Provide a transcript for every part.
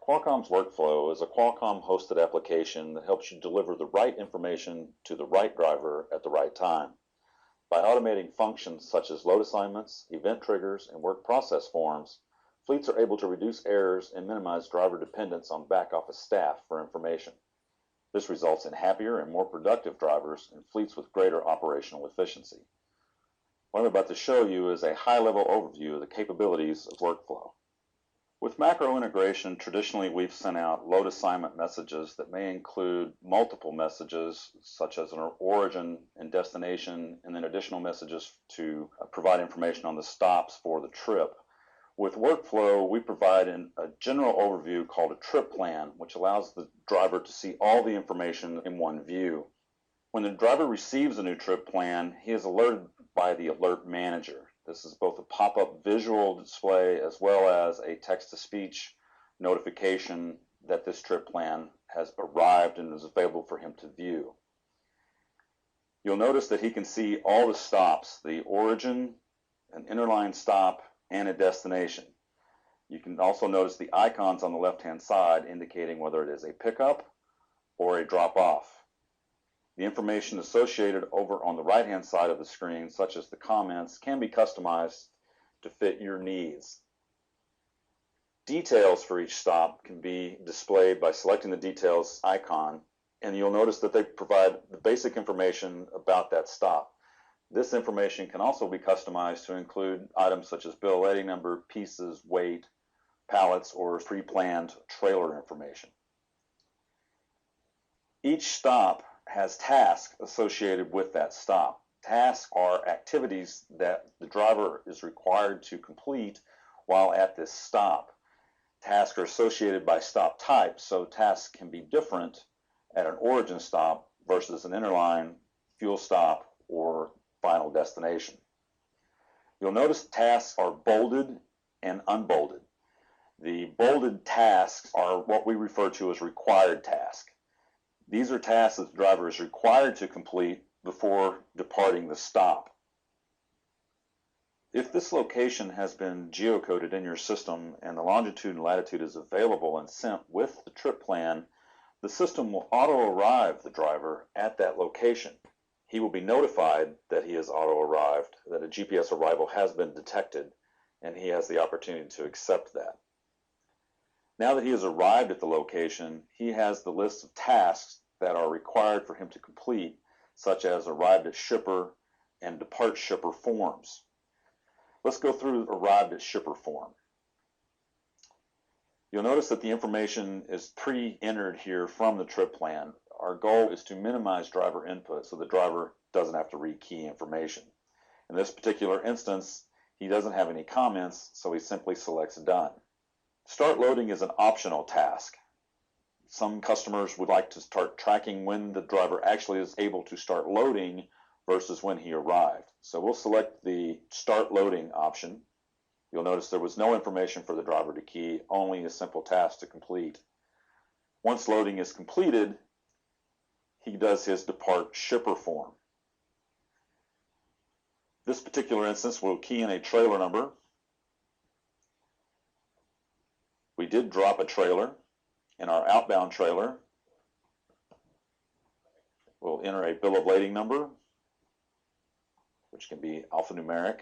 Qualcomm's Workflow is a Qualcomm-hosted application that helps you deliver the right information to the right driver at the right time. By automating functions such as load assignments, event triggers, and work process forms, fleets are able to reduce errors and minimize driver dependence on back-office staff for information. This results in happier and more productive drivers and fleets with greater operational efficiency. What I'm about to show you is a high-level overview of the capabilities of Workflow. With macro integration, traditionally we've sent out load assignment messages that may include multiple messages, such as an origin and destination, and then additional messages to provide information on the stops for the trip. With Workflow, we provide a general overview called a trip plan, which allows the driver to see all the information in one view. When the driver receives a new trip plan, he is alerted by the alert manager. This is both a pop-up visual display as well as a text-to-speech notification that this trip plan has arrived and is available for him to view. You'll notice that he can see all the stops, the origin, an interline stop, and a destination. You can also notice the icons on the left-hand side indicating whether it is a pickup or a drop-off. The information associated over on the right-hand side of the screen, such as the comments, can be customized to fit your needs. Details for each stop can be displayed by selecting the details icon, and you'll notice that they provide the basic information about that stop. This information can also be customized to include items such as bill of lading number, pieces, weight, pallets, or pre-planned trailer information. Each stop has tasks associated with that stop. Tasks are activities that the driver is required to complete while at this stop. Tasks are associated by stop type, so tasks can be different at an origin stop versus an interline, fuel stop, or final destination. You'll notice tasks are bolded and unbolded. The bolded tasks are what we refer to as required tasks. These are tasks that the driver is required to complete before departing the stop. If this location has been geocoded in your system and the longitude and latitude is available and sent with the trip plan, the system will auto-arrive the driver at that location. He will be notified that he has auto-arrived, that a GPS arrival has been detected, and he has the opportunity to accept that. Now that he has arrived at the location, he has the list of tasks that are required for him to complete, such as arrived at shipper and depart shipper forms. Let's go through arrived at shipper form. You'll notice that the information is pre-entered here from the trip plan. Our goal is to minimize driver input so the driver doesn't have to rekey information. In this particular instance, he doesn't have any comments, so he simply selects done. Start loading is an optional task. Some customers would like to start tracking when the driver actually is able to start loading versus when he arrived. So we'll select the start loading option. You'll notice there was no information for the driver to key, only a simple task to complete. Once loading is completed, he does his depart shipper form. This particular instance will key in a trailer number. We did drop a trailer in our outbound trailer. We'll enter a bill of lading number, which can be alphanumeric.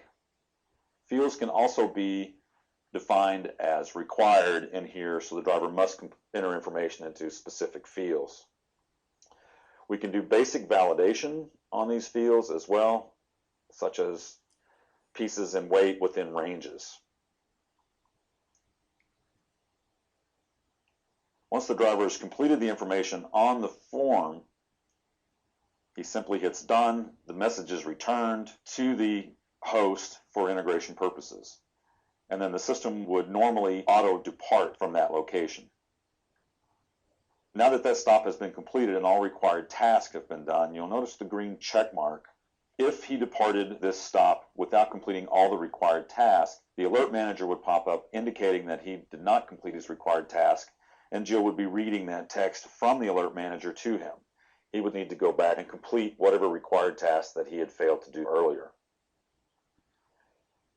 Fields can also be defined as required in here, so the driver must enter information into specific fields. We can do basic validation on these fields as well, such as pieces and weight within ranges. Once the driver has completed the information on the form, he simply hits done. The message is returned to the host for integration purposes. And then the system would normally auto-depart from that location. Now that that stop has been completed and all required tasks have been done, you'll notice the green check mark. If he departed this stop without completing all the required tasks, the alert manager would pop up indicating that he did not complete his required task, and Jill would be reading that text from the alert manager to him. He would need to go back and complete whatever required task that he had failed to do earlier.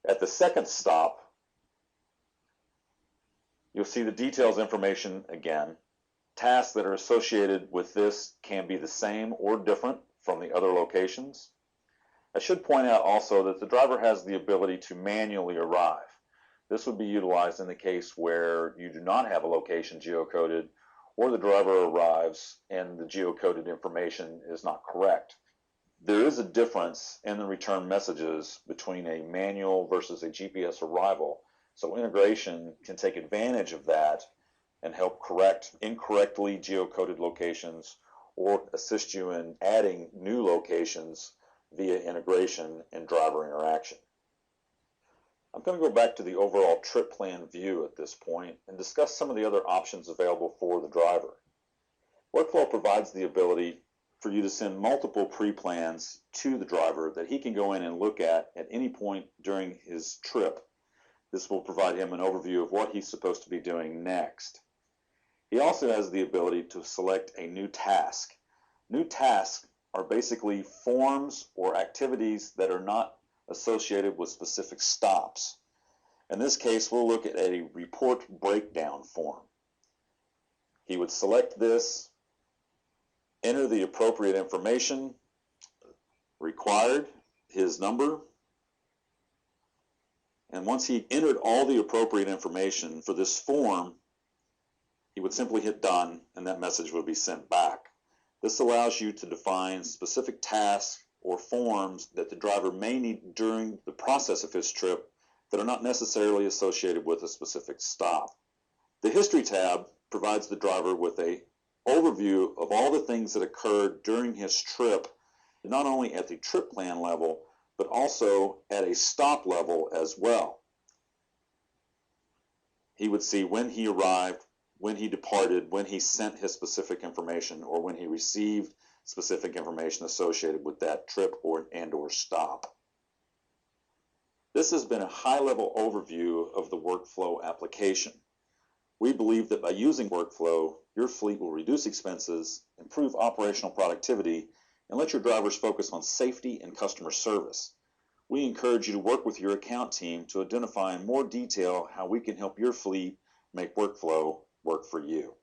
At the second stop, You'll see the details information again. Tasks that are associated with this can be the same or different from the other locations. I should point out also that the driver has the ability to manually arrive. This would be utilized in the case where you do not have a location geocoded, or the driver arrives and the geocoded information is not correct. There is a difference in the return messages between a manual versus a GPS arrival, so integration can take advantage of that and help correct incorrectly geocoded locations or assist you in adding new locations via integration and driver interaction. I'm going to go back to the overall trip plan view at this point and discuss some of the other options available for the driver. Workflow provides the ability for you to send multiple pre-plans to the driver that he can go in and look at any point during his trip. This will provide him an overview of what he's supposed to be doing next. He also has the ability to select a new task. New tasks are basically forms or activities that are not associated with specific stops. In this case, we'll look at a report breakdown form. He would select this, enter the appropriate information required, his number, and once he entered all the appropriate information for this form, he would simply hit done and that message would be sent back. This allows you to define specific tasks or forms that the driver may need during the process of his trip that are not necessarily associated with a specific stop. The History tab provides the driver with an overview of all the things that occurred during his trip, not only at the trip plan level, but also at a stop level as well. He would see when he arrived, when he departed, when he sent his specific information, or when he received specific information associated with that trip or stop. This has been a high-level overview of the Workflow application. We believe that by using Workflow, your fleet will reduce expenses, improve operational productivity, and let your drivers focus on safety and customer service. We encourage you to work with your account team to identify in more detail how we can help your fleet make Workflow work for you.